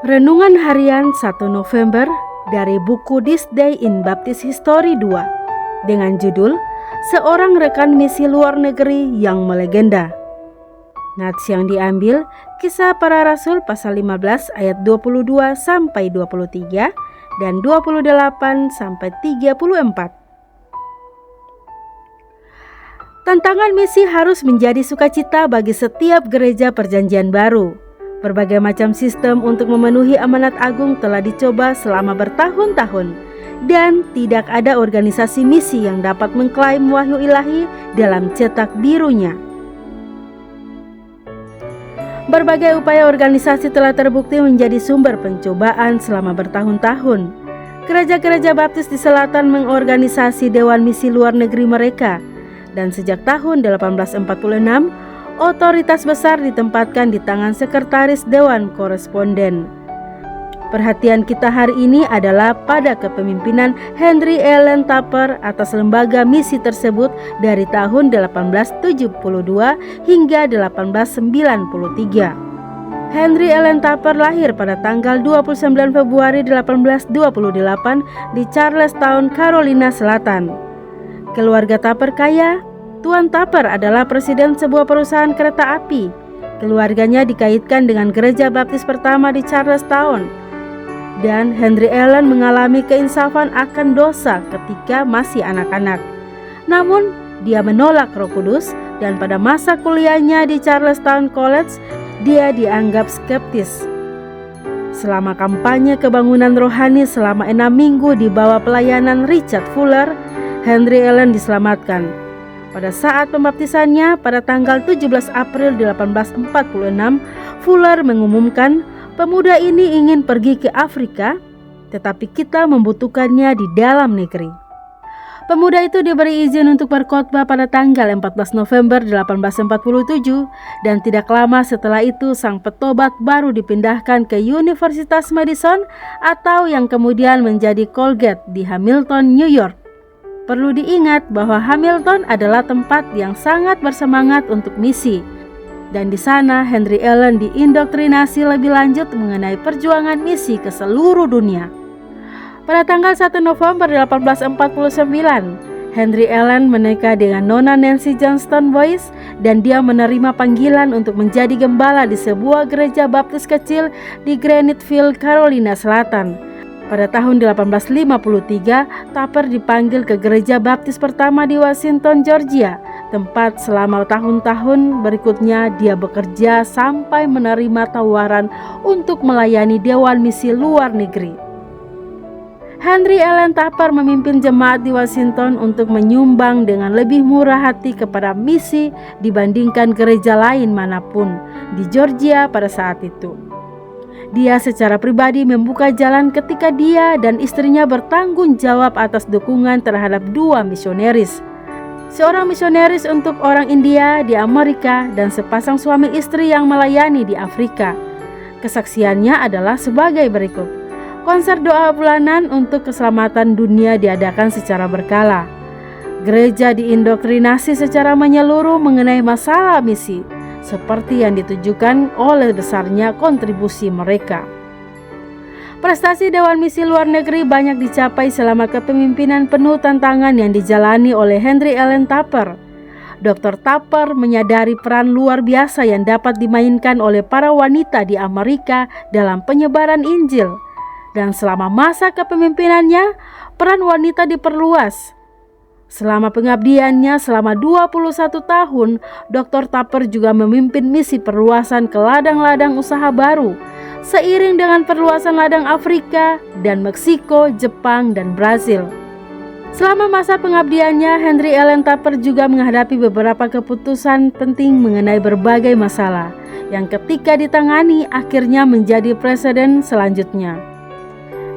Renungan Harian 1 November dari buku This Day in Baptist History 2 dengan judul Seorang Rekan Misi Luar Negeri yang Melegenda. Nats yang diambil Kisah Para Rasul pasal 15 ayat 22 sampai 23 dan 28 sampai 34. Tantangan misi harus menjadi sukacita bagi setiap gereja Perjanjian Baru. Berbagai macam sistem untuk memenuhi amanat agung telah dicoba selama bertahun-tahun, dan tidak ada organisasi misi yang dapat mengklaim wahyu ilahi dalam cetak birunya. Berbagai upaya organisasi telah terbukti menjadi sumber pencobaan selama bertahun-tahun. Gereja-gereja baptis di selatan mengorganisasi dewan misi luar negeri mereka, dan sejak tahun 1846, otoritas besar ditempatkan di tangan sekretaris Dewan Koresponden. Perhatian kita hari ini adalah pada kepemimpinan Henry Ellen Tupper atas lembaga misi tersebut dari tahun 1872 hingga 1893. Henry Ellen Tupper lahir pada tanggal 29 Februari 1828 di Charlestown, Carolina Selatan. Keluarga Tupper kaya. Tuan Tupper adalah presiden sebuah perusahaan kereta api. Keluarganya dikaitkan dengan gereja baptis pertama di Charlestown. Dan Henry Ellen mengalami keinsafan akan dosa ketika masih anak-anak. Namun, dia menolak Roh Kudus dan pada masa kuliahnya di Charlestown College, dia dianggap skeptis. Selama kampanye kebangunan rohani selama 6 minggu di bawah pelayanan Richard Fuller, Henry Ellen diselamatkan. Pada saat pembaptisannya pada tanggal 17 April 1846, Fuller mengumumkan pemuda ini ingin pergi ke Afrika, tetapi kita membutuhkannya di dalam negeri. Pemuda itu diberi izin untuk berkhotbah pada tanggal 14 November 1847 dan tidak lama setelah itu sang petobat baru dipindahkan ke Universitas Madison atau yang kemudian menjadi Colgate di Hamilton, New York. Perlu diingat bahwa Hamilton adalah tempat yang sangat bersemangat untuk misi. Dan di sana Henry Ellen diindoktrinasi lebih lanjut mengenai perjuangan misi ke seluruh dunia. Pada tanggal 1 November 1849, Henry Ellen menikah dengan Nona Nancy Johnston Boyce dan dia menerima panggilan untuk menjadi gembala di sebuah gereja baptis kecil di Greenville, Carolina Selatan. Pada tahun 1853, Tupper dipanggil ke gereja baptis pertama di Washington, Georgia, tempat selama tahun-tahun berikutnya dia bekerja sampai menerima tawaran untuk melayani dewan misi luar negeri. Henry Ellen Tupper memimpin jemaat di Washington untuk menyumbang dengan lebih murah hati kepada misi dibandingkan gereja lain manapun di Georgia pada saat itu. Dia secara pribadi membuka jalan ketika dia dan istrinya bertanggung jawab atas dukungan terhadap 2 misionaris. Seorang misionaris untuk orang India di Amerika dan sepasang suami istri yang melayani di Afrika. Kesaksiannya adalah sebagai berikut. Konser doa bulanan untuk keselamatan dunia diadakan secara berkala. Gereja diindoktrinasi secara menyeluruh mengenai masalah misi, seperti yang ditujukan oleh besarnya kontribusi mereka. Prestasi Dewan Misi Luar Negeri banyak dicapai selama kepemimpinan penuh tantangan yang dijalani oleh Henry Ellen Tupper. Dr. Tupper menyadari peran luar biasa yang dapat dimainkan oleh para wanita di Amerika dalam penyebaran Injil. Dan selama masa kepemimpinannya, peran wanita diperluas. Selama pengabdiannya selama 21 tahun, Dr. Tupper juga memimpin misi perluasan ke ladang-ladang usaha baru, seiring dengan perluasan ladang Afrika dan Meksiko, Jepang, dan Brasil. Selama masa pengabdiannya, Henry Ellen Tupper juga menghadapi beberapa keputusan penting mengenai berbagai masalah, yang ketika ditangani akhirnya menjadi presiden selanjutnya.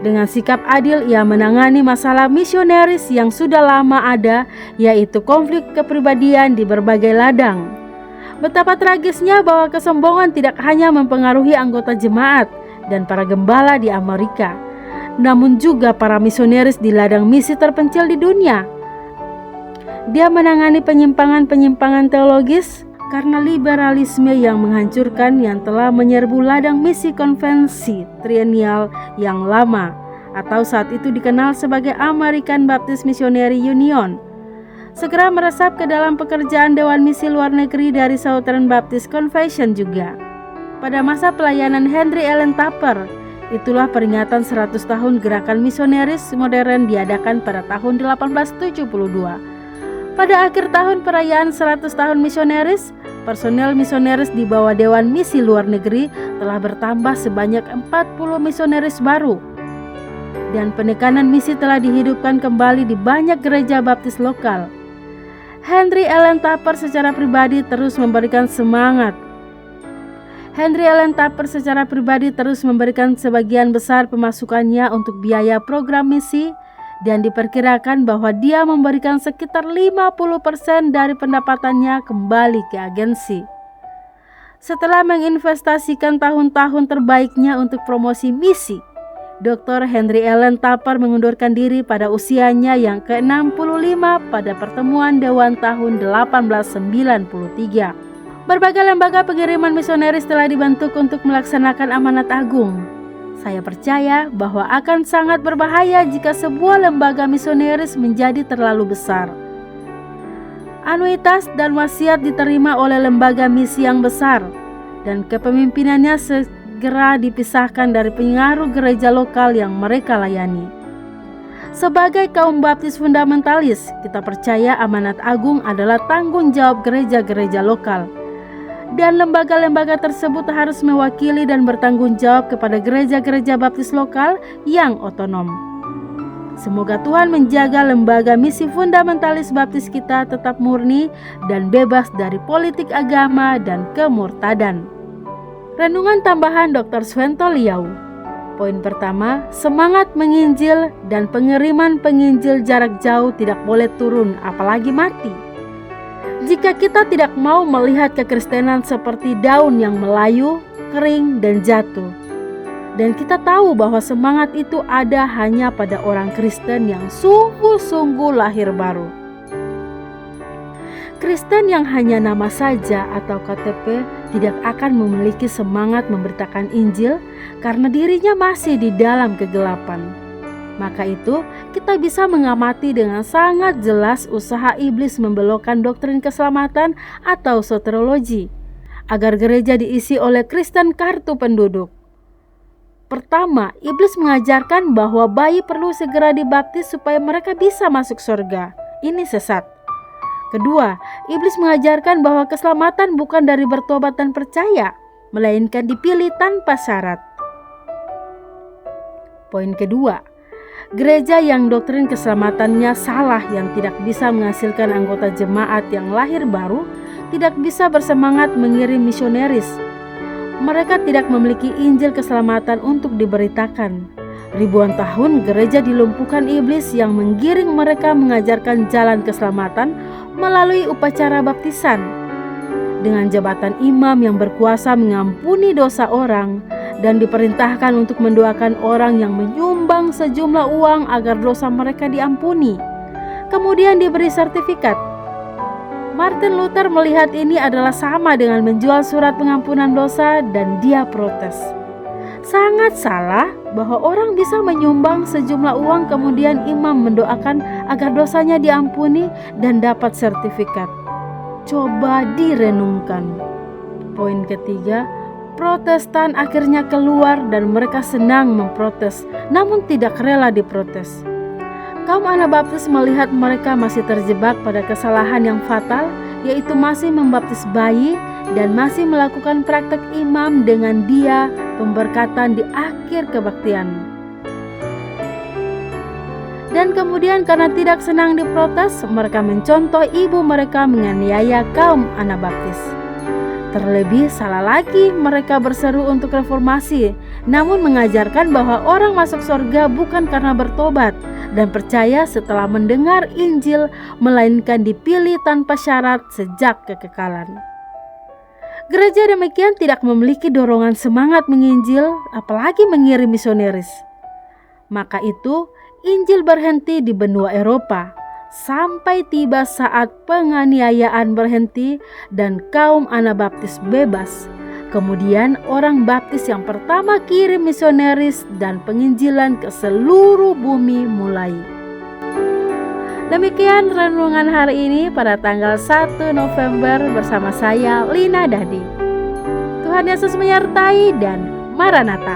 Dengan sikap adil, ia menangani masalah misionaris yang sudah lama ada, yaitu konflik kepribadian di berbagai ladang. Betapa tragisnya bahwa kesombongan tidak hanya mempengaruhi anggota jemaat dan para gembala di Amerika, namun juga para misionaris di ladang misi terpencil di dunia. Dia menangani penyimpangan-penyimpangan teologis, karena liberalisme yang menghancurkan yang telah menyerbu ladang misi konvensi trienial yang lama atau saat itu dikenal sebagai American Baptist Missionary Union, segera meresap ke dalam pekerjaan Dewan Misi Luar Negeri dari Southern Baptist Convention juga. Pada masa pelayanan Henry Ellen Tupper, itulah peringatan 100 tahun gerakan misionaris modern diadakan pada tahun 1872. Pada akhir tahun perayaan 100 tahun misionaris, personel misionaris di bawah Dewan Misi Luar Negeri telah bertambah sebanyak 40 misionaris baru. Dan penekanan misi telah dihidupkan kembali di banyak gereja baptis lokal. Henry Ellen Tupper secara pribadi terus memberikan sebagian besar pemasukannya untuk biaya program misi, dan diperkirakan bahwa dia memberikan sekitar 50% dari pendapatannya kembali ke agensi. Setelah menginvestasikan tahun-tahun terbaiknya untuk promosi misi, Dr. Henry Ellen Tupper mengundurkan diri pada usianya yang ke-65 pada pertemuan Dewan tahun 1893. Berbagai lembaga pengiriman misionaris telah dibentuk untuk melaksanakan amanat agung. Saya percaya bahwa akan sangat berbahaya jika sebuah lembaga misionaris menjadi terlalu besar. Anuitas dan wasiat diterima oleh lembaga misi yang besar, dan kepemimpinannya segera dipisahkan dari pengaruh gereja lokal yang mereka layani. Sebagai kaum baptis fundamentalis, kita percaya amanat agung adalah tanggung jawab gereja-gereja lokal, dan lembaga-lembaga tersebut harus mewakili dan bertanggung jawab kepada gereja-gereja baptis lokal yang otonom. Semoga Tuhan menjaga lembaga misi fundamentalis baptis kita tetap murni dan bebas dari politik agama dan kemurtadan. Renungan tambahan Dr. Swento Liau. Poin pertama, semangat menginjil dan pengiriman penginjil jarak jauh tidak boleh turun, apalagi mati. Jika kita tidak mau melihat kekristenan seperti daun yang melayu, kering, dan jatuh, dan kita tahu bahwa semangat itu ada hanya pada orang Kristen yang sungguh-sungguh lahir baru. Kristen yang hanya nama saja atau KTP tidak akan memiliki semangat memberitakan Injil karena dirinya masih di dalam kegelapan. Maka itu, kita bisa mengamati dengan sangat jelas usaha iblis membelokkan doktrin keselamatan atau soteriologi agar gereja diisi oleh Kristen kartu penduduk. Pertama, iblis mengajarkan bahwa bayi perlu segera dibaptis supaya mereka bisa masuk surga. Ini sesat. Kedua, iblis mengajarkan bahwa keselamatan bukan dari bertobat dan percaya, melainkan dipilih tanpa syarat. Poin kedua, gereja yang doktrin keselamatannya salah yang tidak bisa menghasilkan anggota jemaat yang lahir baru tidak bisa bersemangat mengirim misionaris. Mereka tidak memiliki Injil keselamatan untuk diberitakan. Ribuan tahun gereja dilumpuhkan iblis yang menggiring mereka mengajarkan jalan keselamatan melalui upacara baptisan. Dengan jabatan imam yang berkuasa mengampuni dosa orang dan diperintahkan untuk mendoakan orang yang menyumbang sejumlah uang agar dosa mereka diampuni, kemudian diberi sertifikat. Martin Luther melihat ini adalah sama dengan menjual surat pengampunan dosa dan dia protes. Sangat salah bahwa orang bisa menyumbang sejumlah uang kemudian imam mendoakan agar dosanya diampuni dan dapat sertifikat. Coba direnungkan. Poin ketiga, Protestan akhirnya keluar dan mereka senang memprotes, namun tidak rela diprotes. Kaum Anabaptis melihat mereka masih terjebak pada kesalahan yang fatal, yaitu masih membaptis bayi dan masih melakukan praktek imam dengan dia pemberkatan di akhir kebaktian. Dan kemudian karena tidak senang diprotes, mereka mencontoh ibu mereka menganiaya kaum Anabaptis. Terlebih salah lagi mereka berseru untuk reformasi, namun mengajarkan bahwa orang masuk surga bukan karena bertobat dan percaya setelah mendengar Injil, melainkan dipilih tanpa syarat sejak kekekalan. Gereja demikian tidak memiliki dorongan semangat menginjil, apalagi mengirim misionaris. Maka itu, Injil berhenti di benua Eropa. sampai tiba saat penganiayaan berhenti dan kaum Anabaptis bebas. Kemudian orang baptis yang pertama kirim misionaris dan penginjilan ke seluruh bumi mulai. Demikian renungan hari ini pada tanggal 1 November bersama saya Lina Dahdi. Tuhan Yesus menyertai dan Maranatha.